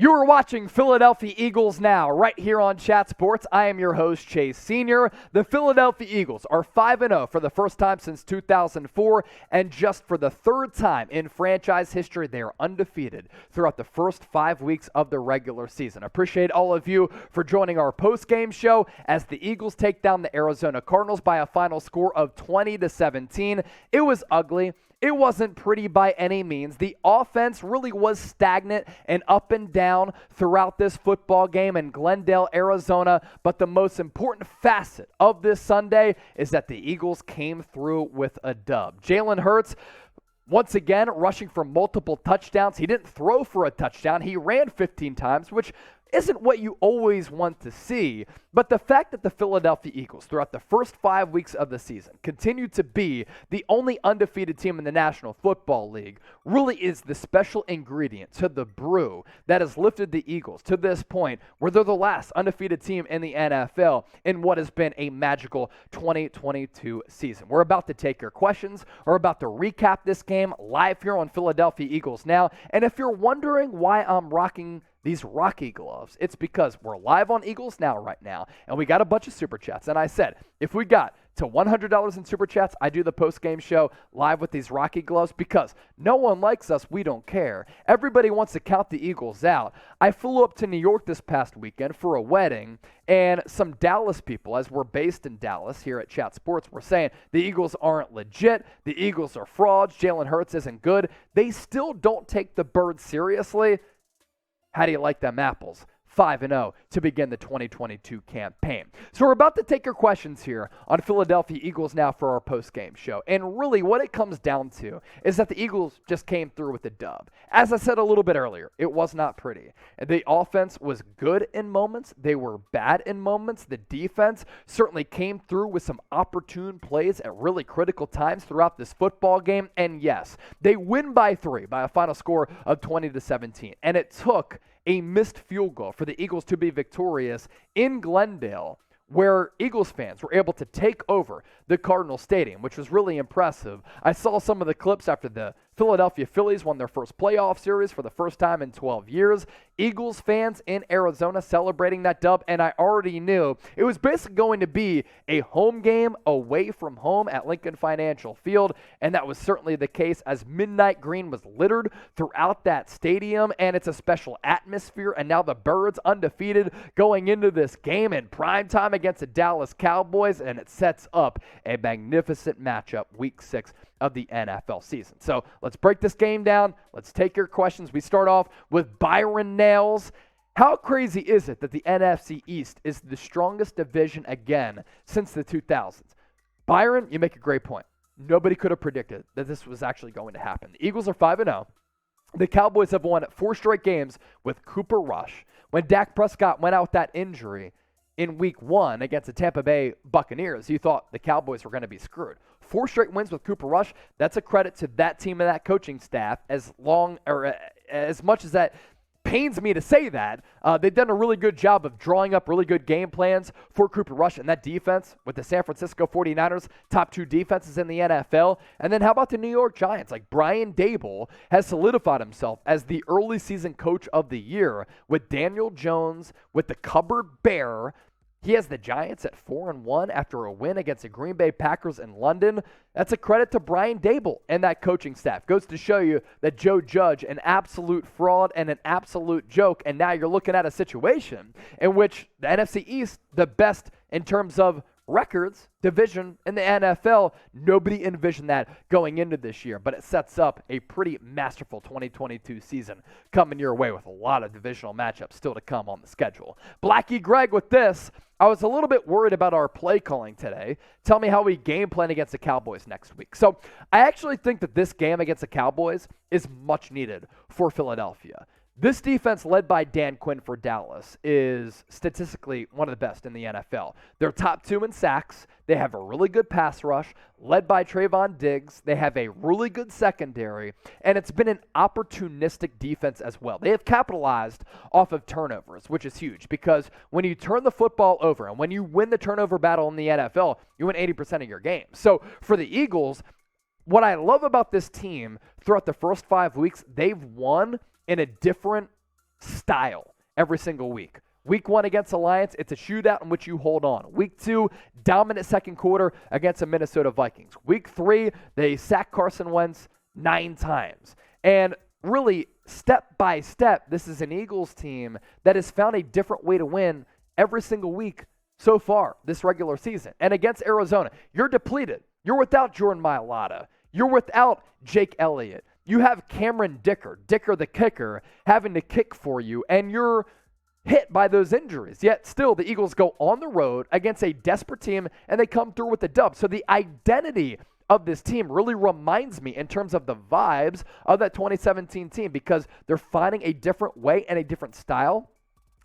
You are watching Philadelphia Eagles Now, right here on Chat Sports. I am your host, Chase Sr. The Philadelphia Eagles are 5-0 for the first time since 2004, and just for the third time in franchise history, they are undefeated throughout the first 5 weeks of the regular season. I appreciate all of you for joining our post-game show as the Eagles take down the Arizona Cardinals by a final score of 20-17. It was ugly. It wasn't pretty by any means. The offense really was stagnant and up and down throughout this football game in Glendale, Arizona. But the most important facet of this Sunday is that the Eagles came through with a dub. Jalen Hurts, once again, rushing for multiple touchdowns. He didn't throw for a touchdown. He ran 15 times, which isn't what you always want to see. But the fact that the Philadelphia Eagles, throughout the first 5 weeks of the season, continue to be the only undefeated team in the National Football League really is the special ingredient to the brew that has lifted the Eagles to this point where they're the last undefeated team in the NFL in what has been a magical 2022 season. We're about to take your questions. We're about to recap this game live here on Philadelphia Eagles Now. And if you're wondering why I'm rocking these Rocky gloves, it's because we're live on Eagles Now right now, and we got a bunch of Super Chats. And I said, if we got to $100 in Super Chats, I do the post-game show live with these Rocky gloves because no one likes us. We don't care. Everybody wants to count the Eagles out. I flew up to New York this past weekend for a wedding, and some Dallas people, as we're based in Dallas here at Chat Sports, were saying the Eagles aren't legit. The Eagles are frauds. Jalen Hurts isn't good. They still don't take the bird seriously. How do you like them apples? 5-0 to begin the 2022 campaign. So we're about to take your questions here on Philadelphia Eagles Now for our post-game show. And really what it comes down to is that the Eagles just came through with a dub. As I said a little bit earlier, it was not pretty. The offense was good in moments. They were bad in moments. The defense certainly came through with some opportune plays at really critical times throughout this football game. And yes, they win by 3 by a final score of 20-17. And it took a missed field goal for the Eagles to be victorious in Glendale, where Eagles fans were able to take over the Cardinals Stadium, which was really impressive. I saw some of the clips after the Philadelphia Phillies won their first playoff series for the first time in 12 years. Eagles fans in Arizona celebrating that dub, and I already knew it was basically going to be a home game away from home at Lincoln Financial Field, and that was certainly the case as Midnight Green was littered throughout that stadium, and it's a special atmosphere, and now the Birds undefeated going into this game in primetime against the Dallas Cowboys, and it sets up a magnificent matchup week 6 of the NFL season. So let's break this game down. Let's take your questions. We start off with Byron Nails. How crazy is it that the NFC East is the strongest division again since the 2000s? Byron, you make a great point. Nobody could have predicted that this was actually going to happen. The Eagles are 5-0. The Cowboys have won 4 straight games with Cooper Rush. When Dak Prescott went out with that injury in week 1 against the Tampa Bay Buccaneers, you thought the Cowboys were going to be screwed. 4 straight wins with Cooper Rush. That's a credit to that team and that coaching staff. As much as that pains me to say that, they've done a really good job of drawing up really good game plans for Cooper Rush and that defense with the San Francisco 49ers, top 2 defenses in the NFL. And then how about the New York Giants? Like Brian Daboll has solidified himself as the early season coach of the year with Daniel Jones, with the cupboard bare. He has the Giants at 4-1 after a win against the Green Bay Packers in London. That's a credit to Brian Daboll and that coaching staff. Goes to show you that Joe Judge, an absolute fraud and an absolute joke, and now you're looking at a situation in which the NFC East, the best in terms of records, division in the NFL, nobody envisioned that going into this year, but it sets up a pretty masterful 2022 season coming your way with a lot of divisional matchups still to come on the schedule. Blackie Greg with this. I was a little bit worried about our play calling today. Tell me how we game plan against the Cowboys next week. So I actually think that this game against the Cowboys is much needed for Philadelphia. This defense led by Dan Quinn for Dallas is statistically one of the best in the NFL. They're top 2 in sacks. They have a really good pass rush led by Trayvon Diggs. They have a really good secondary, and it's been an opportunistic defense as well. They have capitalized off of turnovers, which is huge because when you turn the football over and when you win the turnover battle in the NFL, you win 80% of your games. So for the Eagles, what I love about this team throughout the first 5 weeks, they've won in a different style every single week. Week 1 against the Lions, it's a shootout in which you hold on. Week 2, dominant second quarter against the Minnesota Vikings. Week 3, they sack Carson Wentz 9 times. And really, step by step, this is an Eagles team that has found a different way to win every single week so far this regular season. And against Arizona, you're depleted. You're without Jordan Mailata. You're without Jake Elliott. You have Cameron Dicker the kicker, having to kick for you, and you're hit by those injuries. Yet still, the Eagles go on the road against a desperate team, and they come through with the dub. So the identity of this team really reminds me in terms of the vibes of that 2017 team, because they're finding a different way and a different style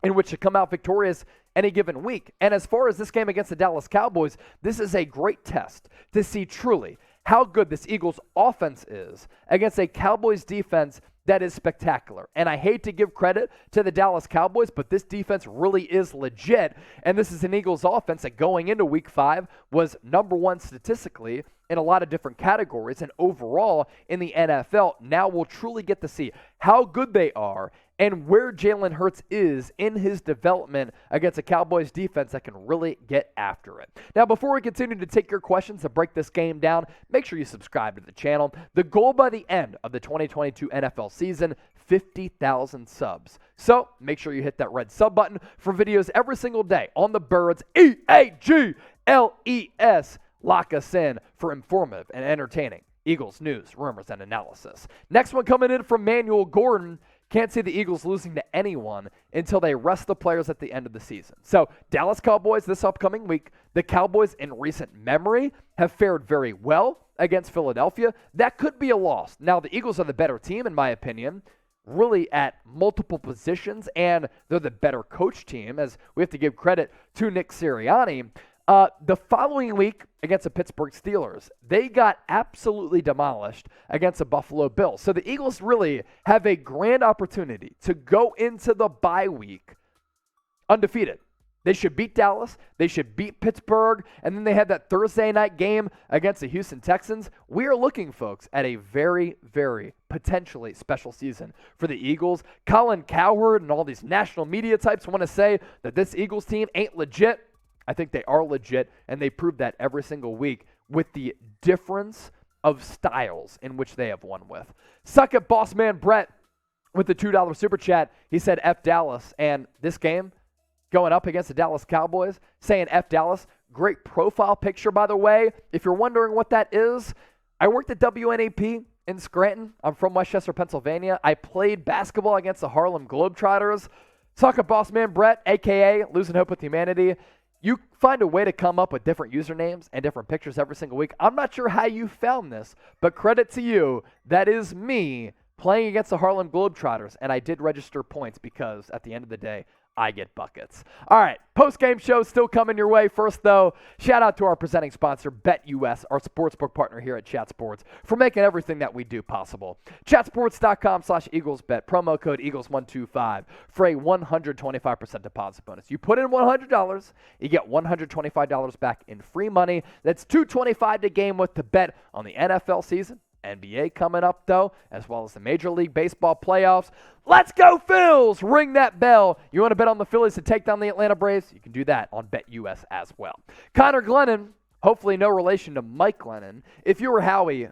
in which to come out victorious any given week. And as far as this game against the Dallas Cowboys, this is a great test to see truly how good this Eagles offense is against a Cowboys defense that is spectacular. And I hate to give credit to the Dallas Cowboys, but this defense really is legit. And this is an Eagles offense that going into week 5 was number 1 statistically in a lot of different categories. And overall in the NFL, now we'll truly get to see how good they are and where Jalen Hurts is in his development against a Cowboys defense that can really get after it. Now, before we continue to take your questions to break this game down, make sure you subscribe to the channel. The goal by the end of the 2022 NFL season, 50,000 subs. So make sure you hit that red sub button for videos every single day on the Birds, EAGLES. Lock us in for informative and entertaining Eagles news, rumors, and analysis. Next one coming in from Manuel Gordon. Can't see the Eagles losing to anyone until they rest the players at the end of the season. So, Dallas Cowboys this upcoming week. The Cowboys, in recent memory, have fared very well against Philadelphia. That could be a loss. Now, the Eagles are the better team, in my opinion, really at multiple positions, and they're the better coach team, as we have to give credit to Nick Sirianni. The following week against the Pittsburgh Steelers, they got absolutely demolished against the Buffalo Bills. So the Eagles really have a grand opportunity to go into the bye week undefeated. They should beat Dallas. They should beat Pittsburgh. And then they have that Thursday night game against the Houston Texans. We are looking, folks, at a very, very potentially special season for the Eagles. Colin Cowherd and all these national media types want to say that this Eagles team ain't legit. I think they are legit, and they prove that every single week with the difference of styles in which they have won with. Suck it, boss man Brett, with the $2 super chat. He said F Dallas, and this game going up against the Dallas Cowboys, saying F Dallas. Great profile picture, by the way. If you're wondering what that is, I worked at WNAP in Scranton. I'm from Westchester, Pennsylvania. I played basketball against the Harlem Globetrotters. Suck it, boss man Brett, a.k.a. Losing Hope with Humanity. You find a way to come up with different usernames and different pictures every single week. I'm not sure how you found this, but credit to you. That is me playing against the Harlem Globetrotters, and I did register points because at the end of the day, I get buckets. All right, post-game show still coming your way. First, though, shout out to our presenting sponsor, BetUS, our sportsbook partner here at Chat Sports, for making everything that we do possible. Chatsports.com/EaglesBet, promo code Eagles125 for a 125% deposit bonus. You put in $100, you get $125 back in free money. That's $225 to game with to bet on the NFL season. NBA coming up, though, as well as the Major League Baseball playoffs. Let's go, Phils! Ring that bell. You want to bet on the Phillies to take down the Atlanta Braves? You can do that on BetUS as well. Connor Glennon, hopefully no relation to Mike Glennon. If you were Howie,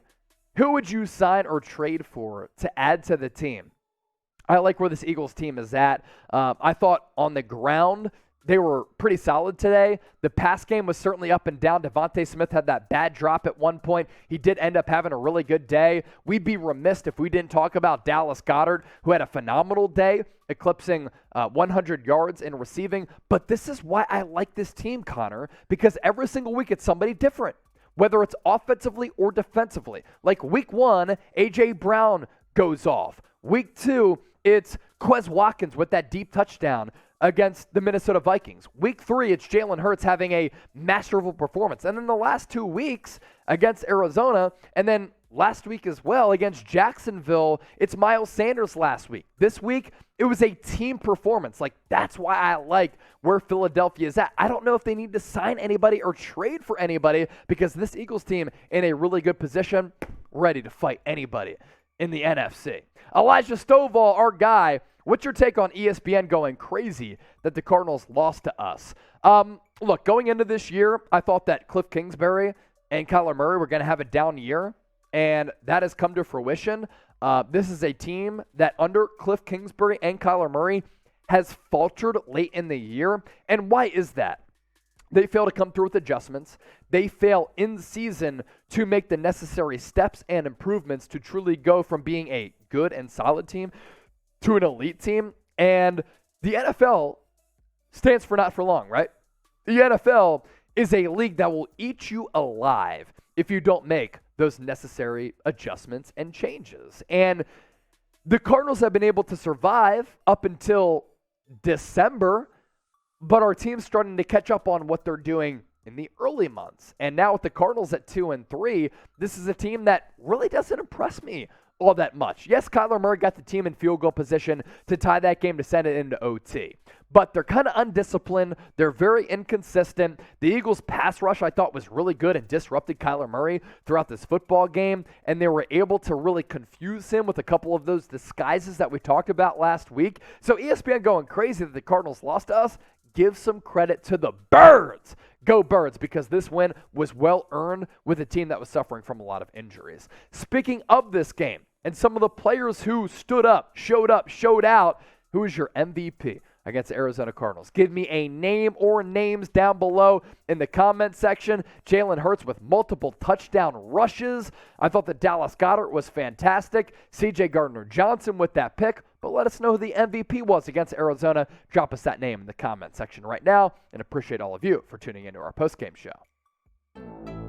who would you sign or trade for to add to the team? I like where this Eagles team is at. I thought on the ground, they were pretty solid today. The pass game was certainly up and down. Devontae Smith had that bad drop at one point. He did end up having a really good day. We'd be remiss if we didn't talk about Dallas Goedert, who had a phenomenal day, eclipsing 100 yards in receiving. But this is why I like this team, Connor, because every single week it's somebody different, whether it's offensively or defensively. Like week 1, A.J. Brown goes off. Week 2, it's Quez Watkins with that deep touchdown against the Minnesota Vikings. Week 3, it's Jalen Hurts having a masterful performance. And then the last 2 weeks against Arizona, and then last week as well against Jacksonville, it's Miles Sanders last week. This week, it was a team performance. Like, that's why I like where Philadelphia is at. I don't know if they need to sign anybody or trade for anybody, because this Eagles team in a really good position, ready to fight anybody in the NFC. Elijah Stovall, our guy, What's your take on ESPN going crazy that the Cardinals lost to us? Look, going into this year, I thought that Cliff Kingsbury and Kyler Murray were going to have a down year, and that has come to fruition. This is a team that under Cliff Kingsbury and Kyler Murray has faltered late in the year. And why is that? They fail to come through with adjustments. They fail in season to make the necessary steps and improvements to truly go from being a good and solid team to an elite team. And the NFL stands for not for long, right? The NFL is a league that will eat you alive if you don't make those necessary adjustments and changes. And the Cardinals have been able to survive up until December, but our team's starting to catch up on what they're doing in the early months. And now with the Cardinals at 2-3, this is a team that really doesn't impress me all that much. Yes, Kyler Murray got the team in field goal position to tie that game to send it into OT. But they're kind of undisciplined. They're very inconsistent. The Eagles' pass rush, I thought, was really good and disrupted Kyler Murray throughout this football game. And they were able to really confuse him with a couple of those disguises that we talked about last week. So ESPN going crazy that the Cardinals lost to us. Give some credit to the Birds. Go Birds, because this win was well earned with a team that was suffering from a lot of injuries. Speaking of this game, and some of the players who stood up, showed out, who is your MVP against the Arizona Cardinals? Give me a name or names down below in the comment section. Jalen Hurts with multiple touchdown rushes. I thought that Dallas Goedert was fantastic. C.J. Gardner-Johnson with that pick. But let us know who the MVP was against Arizona. Drop us that name in the comment section right now. And appreciate all of you for tuning into our postgame show.